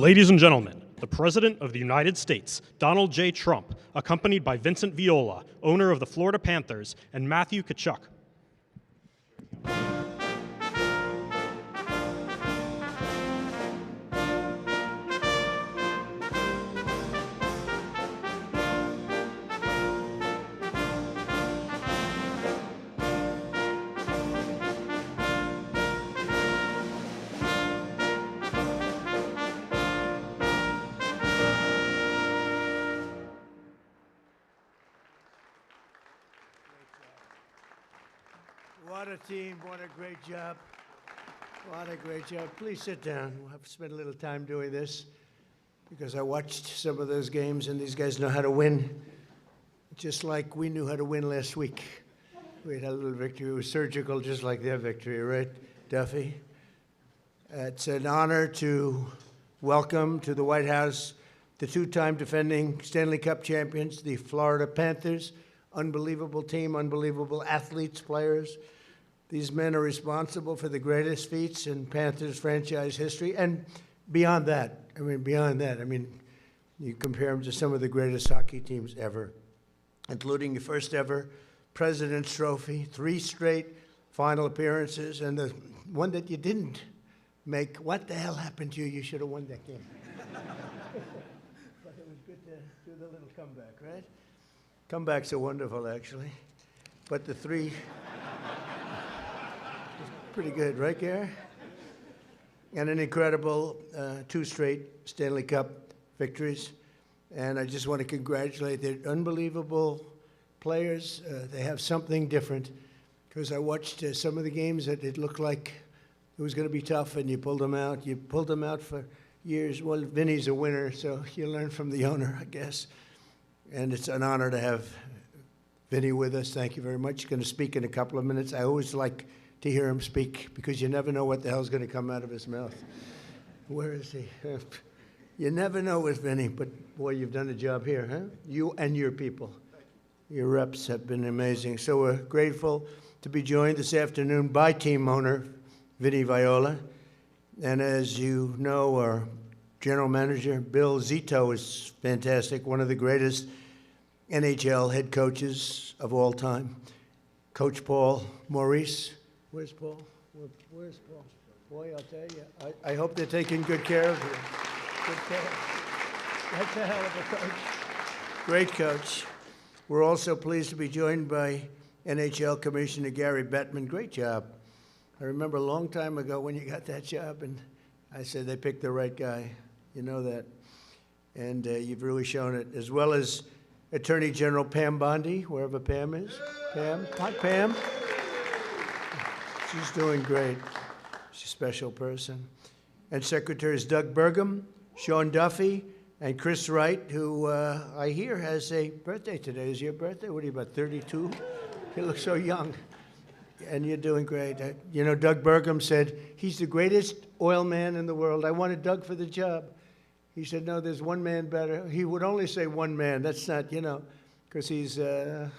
Ladies and gentlemen, the President of the United States, Donald J. Trump, accompanied by Vincent Viola, owner of the Florida Panthers, and Matthew Tkachuk. What a team, what a great job. What a great job. Please sit down. We'll have to spend a little time doing this because I watched some of those games and these guys know how to win, just like we knew how to win last week. We had a little victory. It was surgical, just like their victory, right, Duffy? It's an honor to welcome to the White House the two-time defending Stanley Cup champions, the Florida Panthers. Unbelievable team, unbelievable athletes, players. These men are responsible for the greatest feats in Panthers franchise history, and beyond that. You compare them to some of the greatest hockey teams ever, including the first ever President's Trophy, 3 straight final appearances, and the one that you didn't make. What the hell happened to you? You should have won that game. But it was good to do the little comeback, right? Comebacks are wonderful, actually. But the 3... pretty good, right, Gary? And an incredible 2 straight Stanley Cup victories. And I just want to congratulate the unbelievable players. They have something different. Because I watched some of the games that it looked like it was going to be tough, and you pulled them out. You pulled them out for years. Well, Vinny's a winner, so you learn from the owner, I guess. And it's an honor to have Vinny with us. Thank you very much. He's going to speak in a couple of minutes. I always like to hear him speak because you never know what the hell's going to come out of his mouth. Where is he? You never know with Vinny, but boy, you've done a job here, huh? You and your people. Your reps have been amazing. So we're grateful to be joined this afternoon by team owner Vinny Viola. And as you know, our general manager, Bill Zito, is fantastic, one of the greatest NHL head coaches of all time. Coach Paul Maurice. Where's Paul? Where's Paul? Boy, I'll tell you, I hope they're taking good care of you. Good care. That's a hell of a coach. Great coach. We're also pleased to be joined by NHL Commissioner Gary Bettman. Great job. I remember a long time ago when you got that job, and I said they picked the right guy. You know that. And you've really shown it, as well as Attorney General Pam Bondi, wherever Pam is. Pam? Hi, Pam. She's doing great. She's a special person. And Secretaries Doug Burgum, Sean Duffy, and Chris Wright, who I hear has a birthday today. Is your birthday? What are you, about 32? You look so young. And you're doing great. You know, Doug Burgum said, he's the greatest oil man in the world. I wanted Doug for the job. He said, no, there's one man better. He would only say one man. That's not, you know, because he's a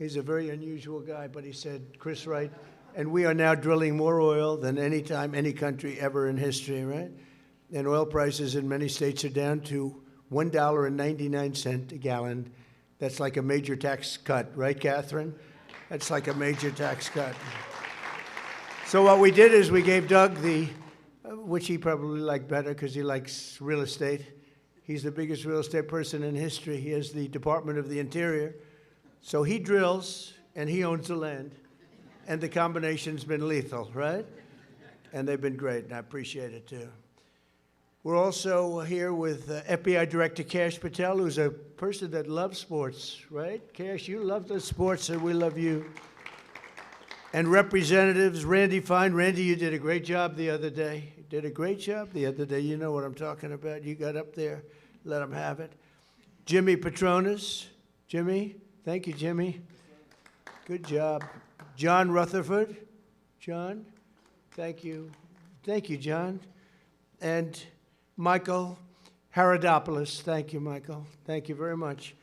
very unusual guy. But he said, Chris Wright, and we are now drilling more oil than any time, any country ever in history, right? And oil prices in many states are down to $1.99 a gallon. That's like a major tax cut, right, Catherine? That's like a major tax cut. So what we did is we gave Doug the, which he probably liked better because he likes real estate. He's the biggest real estate person in history. He has the Department of the Interior. So he drills and he owns the land. And the combination's been lethal, right? And they've been great, and I appreciate it too. We're also here with FBI Director Kash Patel, who's a person that loves sports, right? Kash, you love the sports, and we love you. And Representatives Randy Fine. Randy, you did a great job the other day. You did a great job the other day. You know what I'm talking about. You got up there. Let them have it. Jimmy Petronas. Jimmy. Thank you, Jimmy. Good job. John Rutherford. John. Thank you. Thank you, John. And Michael Haradopoulos. Thank you, Michael. Thank you very much.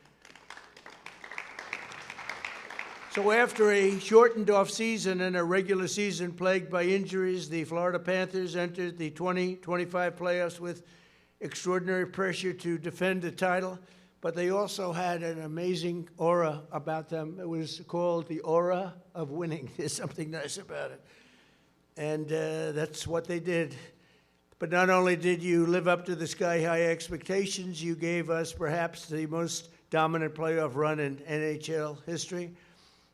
So after a shortened off-season and a regular season plagued by injuries, the Florida Panthers entered the 2025 playoffs with extraordinary pressure to defend the title, but they also had an amazing aura about them. It was called the aura of winning. There's something nice about it. And that's what they did. But not only did you live up to the sky-high expectations, you gave us perhaps the most dominant playoff run in NHL history.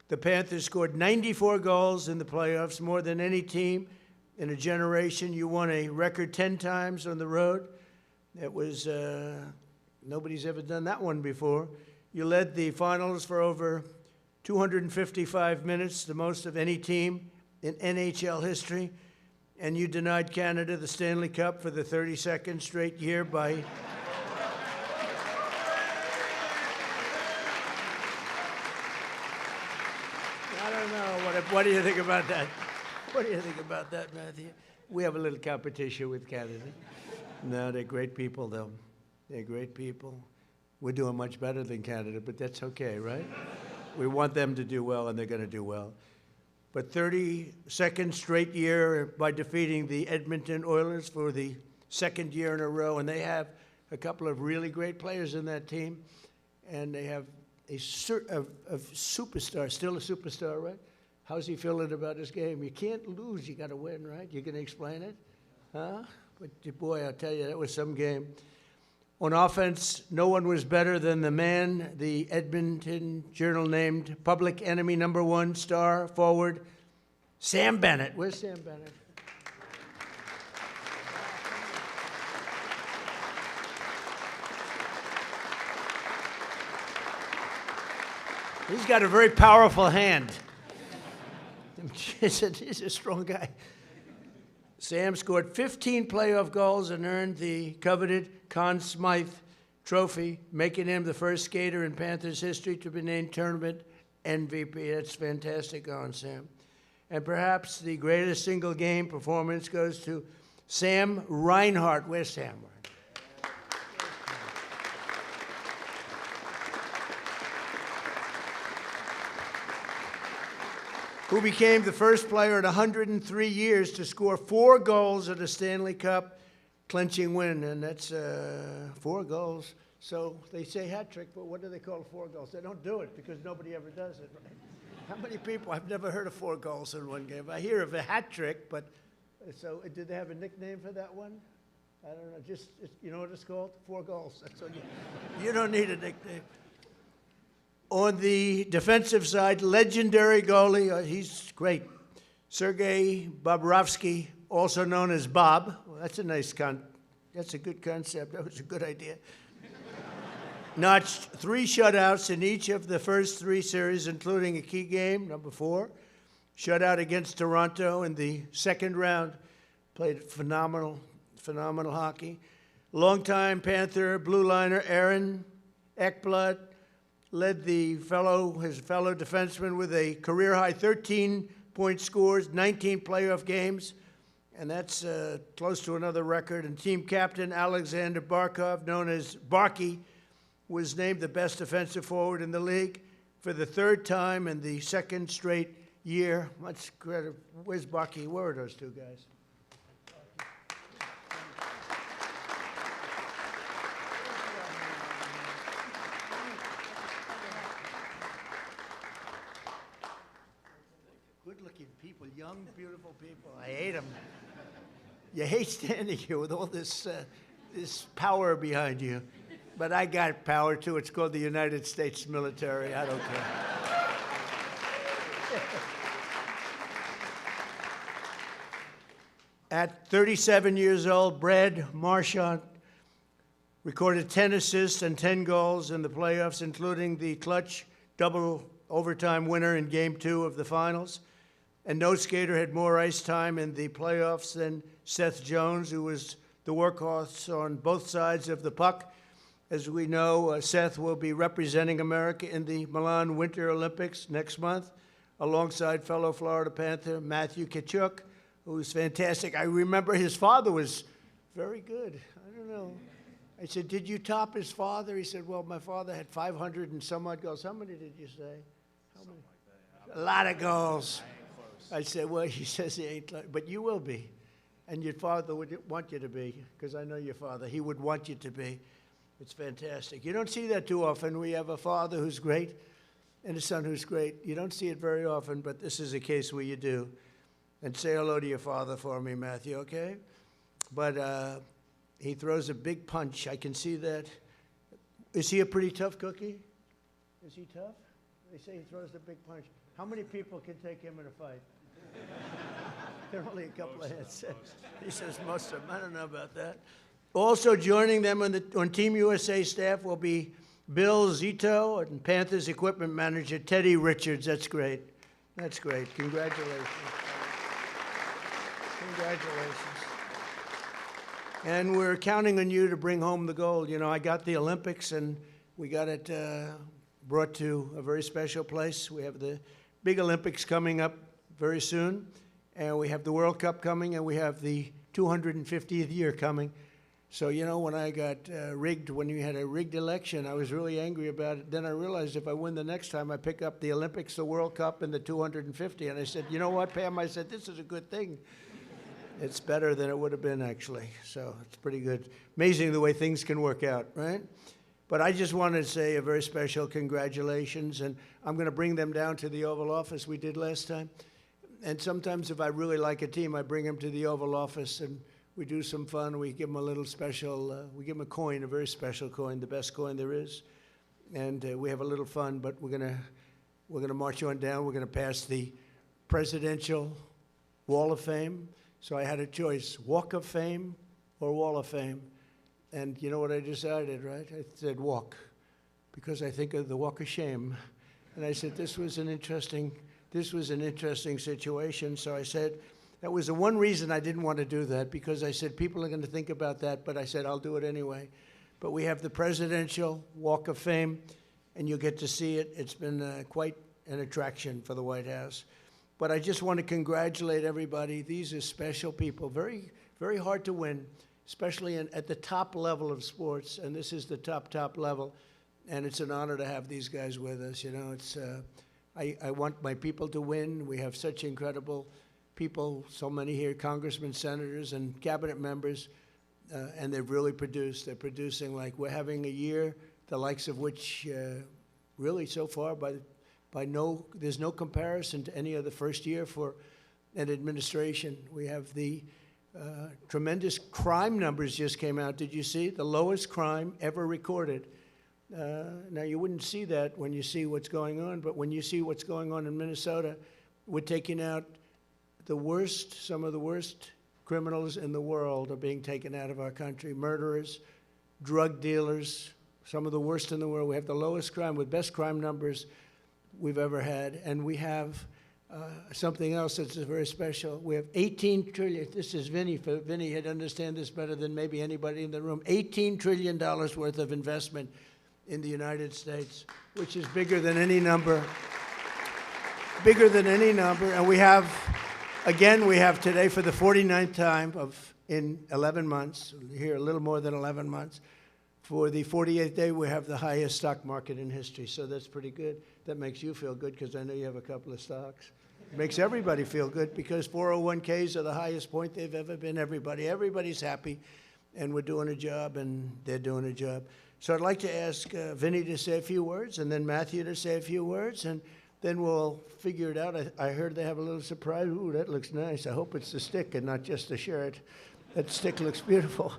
The Panthers scored 94 goals in the playoffs, more than any team in a generation. You won a record 10 times on the road. It was, nobody's ever done that one before. You led the finals for over 255 minutes, the most of any team in NHL history. And you denied Canada the Stanley Cup for the 32nd straight year by... I don't know. What do you think about that? What do you think about that, Matthew? We have a little competition with Canada. No, they're great people, though. They're great people. We're doing much better than Canada, but that's okay, right? We want them to do well, and they're going to do well. But 32nd straight year by defeating the Edmonton Oilers for the second year in a row, and they have a couple of really great players in that team, and they have a superstar, still a superstar, right? How's he feeling about this game? You can't lose, you got to win, right? You can explain it? Huh? But boy, I'll tell you, that was some game. On offense, no one was better than the man the Edmonton Journal named public enemy #1 star forward, Sam Bennett. Where's Sam Bennett? He's got a very powerful hand. He's a strong guy. Sam scored 15 playoff goals and earned the coveted Conn Smythe Trophy, making him the first skater in Panthers history to be named tournament MVP. That's fantastic on Sam. And perhaps the greatest single game performance goes to Sam Reinhart. Where's Sam? Who became the first player in 103 years to score 4 goals at a Stanley Cup clinching win, and that's 4 goals. So they say hat trick, but what do they call 4 goals? They don't do it because nobody ever does it, right? How many people? I've never heard of 4 goals in one game. I hear of a hat trick, but so did they have a nickname for that one? I don't know. Just you know what it's called? 4 goals. That's all you don't need a nickname. On the defensive side, legendary goalie, he's great, Sergei Bobrovsky, also known as Bob. Well, that's a that's a good concept. That was a good idea. Notched 3 shutouts in each of the first 3 series, including a key game, #4. Shutout against Toronto in the second round. Played phenomenal hockey. Longtime Panther blue liner Aaron Ekblad led his fellow defenseman with a career-high 13-point scores, 19 playoff games, and that's close to another record. And team captain Alexander Barkov, known as Barky, was named the best defensive forward in the league for the 3rd time in the 2nd straight year. Much credit. Where's Barky? Where are those 2 guys? Good-looking people, young, beautiful people. I hate them. You hate standing here with all this power behind you. But I got power, too. It's called the United States military. I don't care. At 37 years old, Brad Marchand recorded 10 assists and 10 goals in the playoffs, including the clutch double overtime winner in Game 2 of the finals. And no skater had more ice time in the playoffs than Seth Jones, who was the workhorse on both sides of the puck. As we know, Seth will be representing America in the Milan Winter Olympics next month, alongside fellow Florida Panther Matthew Tkachuk, who's fantastic. I remember his father was very good. I don't know. I said, did you top his father? He said, well, my father had 500 and some odd goals. How many did you say? How many? A lot of goals. I said, well, he says he ain't, but you will be. and your father would want you to be, because I know your father. He would want you to be. It's fantastic. You don't see that too often. We have a father who's great and a son who's great. You don't see it very often, but this is a case where you do. And say hello to your father for me, Matthew, okay? But he throws a big punch. I can see that. Is he a pretty tough cookie? Is he tough? They say he throws the big punch. How many people can take him in a fight? There are only a couple of heads. He says most of them. I don't know about that. Also joining them on Team USA staff will be Bill Zito and Panthers equipment manager Teddy Richards. That's great. That's great. Congratulations. Congratulations. And we're counting on you to bring home the gold. You know, I got the Olympics, and we got it brought to a very special place. We have the big Olympics coming up very soon, and we have the World Cup coming, and we have the 250th year coming. So, you know, when I got rigged, when we had a rigged election, I was really angry about it. Then I realized if I win the next time, I pick up the Olympics, the World Cup, and the 250. And I said, you know what, Pam? I said, this is a good thing. It's better than it would have been, actually. So it's pretty good. Amazing the way things can work out, right? But I just wanted to say a very special congratulations. And I'm going to bring them down to the Oval Office we did last time. And sometimes if I really like a team, I bring them to the Oval Office, and we do some fun. We give them a little special, we give them a coin, a very special coin, the best coin there is. And we have a little fun, but we're gonna march on down. We're gonna pass the Presidential Wall of Fame. So I had a choice, Walk of Fame or Wall of Fame. And you know what I decided, right? I said walk, because I think of the Walk of Shame. And I said, this was an interesting situation. So I said, that was the one reason I didn't want to do that, because I said, people are going to think about that, but I said, I'll do it anyway. But we have the Presidential Walk of Fame, and you'll get to see it. It's been quite an attraction for the White House. But I just want to congratulate everybody. These are special people, very, very hard to win, especially at the top level of sports, and this is the top level, and it's an honor to have these guys with us. You know, it's I want my people to win. We have such incredible people, so many here, congressmen, senators, and cabinet members, and they've really produced. They're producing like we're having a year, the likes of which really so far there's no comparison to any other first year for an administration. We have the tremendous crime numbers just came out. Did you see? The lowest crime ever recorded. Now, you wouldn't see that when you see what's going on, but when you see what's going on in Minnesota, we're taking out some of the worst criminals in the world are being taken out of our country. Murderers, drug dealers, some of the worst in the world. We have the lowest crime with best crime numbers we've ever had. And we have something else that's very special. We have 18 trillion. This is Vinny. Vinny had understand this better than maybe anybody in the room. $18 trillion worth of investment in the United States, which is bigger than any number. Bigger than any number. And we have today for the 49th time in 11 months, here a little more than 11 months, for the 48th day, we have the highest stock market in history. So that's pretty good. That makes you feel good, because I know you have a couple of stocks. It makes everybody feel good, because 401ks are the highest point they've ever been. Everybody's happy, and we're doing a job, and they're doing a job. So I'd like to ask Vinny to say a few words, and then Matthew to say a few words, and then we'll figure it out. I heard they have a little surprise. Ooh, that looks nice. I hope it's the stick and not just the shirt. That stick looks beautiful.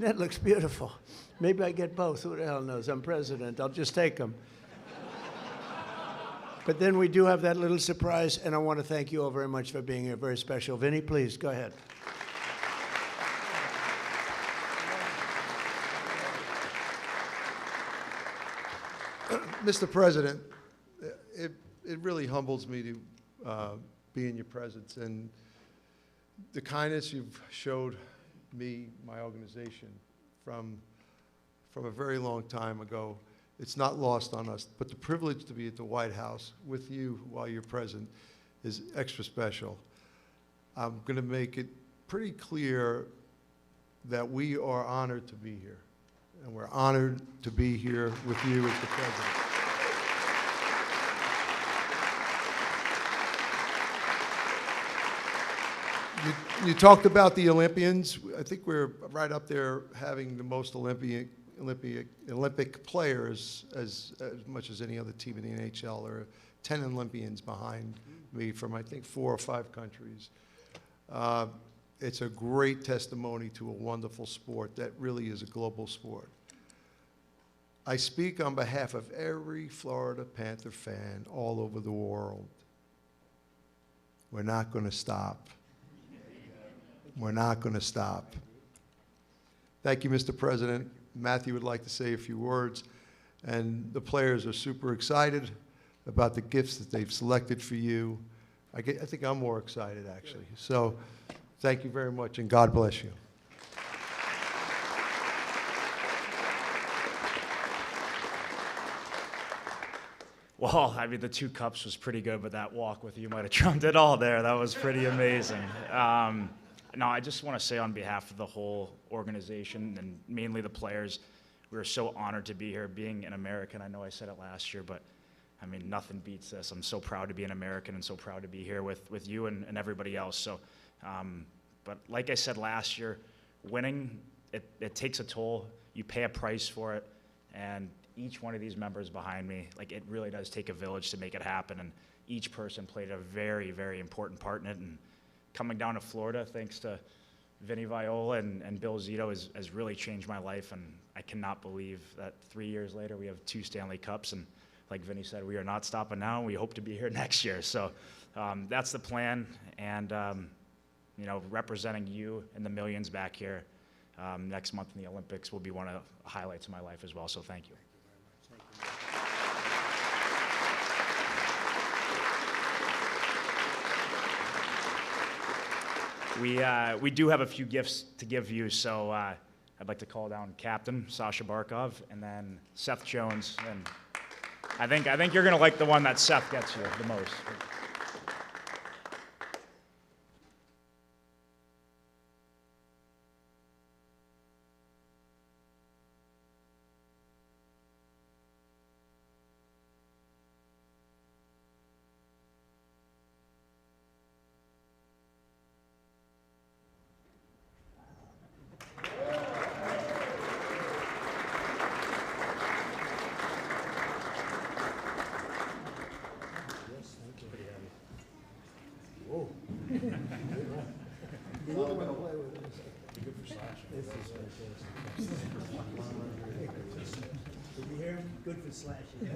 That looks beautiful. Maybe I get both. Who the hell knows? I'm president. I'll just take them. But then we do have that little surprise, and I want to thank you all very much for being here. Very special. Vinny, please, go ahead. Mr. President, it really humbles me to be in your presence, and the kindness you've showed me, my organization, from a very long time ago, it's not lost on us. But the privilege to be at the White House with you while you're present is extra special. I'm going to make it pretty clear that we are honored to be here, and we're honored to be here with you as the president. You talked about the Olympians. I think we're right up there having the most Olympic players as much as any other team in the NHL. There are 10 Olympians behind me from, I think, 4 or 5 countries. It's a great testimony to a wonderful sport that really is a global sport. I speak on behalf of every Florida Panther fan all over the world. We're not going to stop. We're not going to stop. Thank you, Mr. President. Matthew would like to say a few words, and the players are super excited about the gifts that they've selected for you. I think I'm more excited, actually. So thank you very much, and God bless you. Well, I mean, the 2 cups was pretty good, but that walk with you might have trumped it all there. That was pretty amazing. No, I just want to say on behalf of the whole organization and mainly the players, we are so honored to be here, being an American. I know I said it last year, but I mean, nothing beats this. I'm so proud to be an American and so proud to be here with you and everybody else. So, but like I said last year, winning, it takes a toll. You pay a price for it, and each one of these members behind me, like, it really does take a village to make it happen, and each person played a very, very important part in it. And coming down to Florida, thanks to Vinny Viola and Bill Zito, has really changed my life, and I cannot believe that 3 years later we have 2 Stanley Cups, and like Vinny said, we are not stopping now, and we hope to be here next year. So that's the plan, and you know, representing you and the millions back here next month in the Olympics will be one of the highlights of my life as well, so thank you. We do have a few gifts to give you, so I'd like to call down Captain Sasha Barkov and then Seth Jones, and I think you're gonna like the one that Seth gets you the most. Did you hear him? Good for slashing.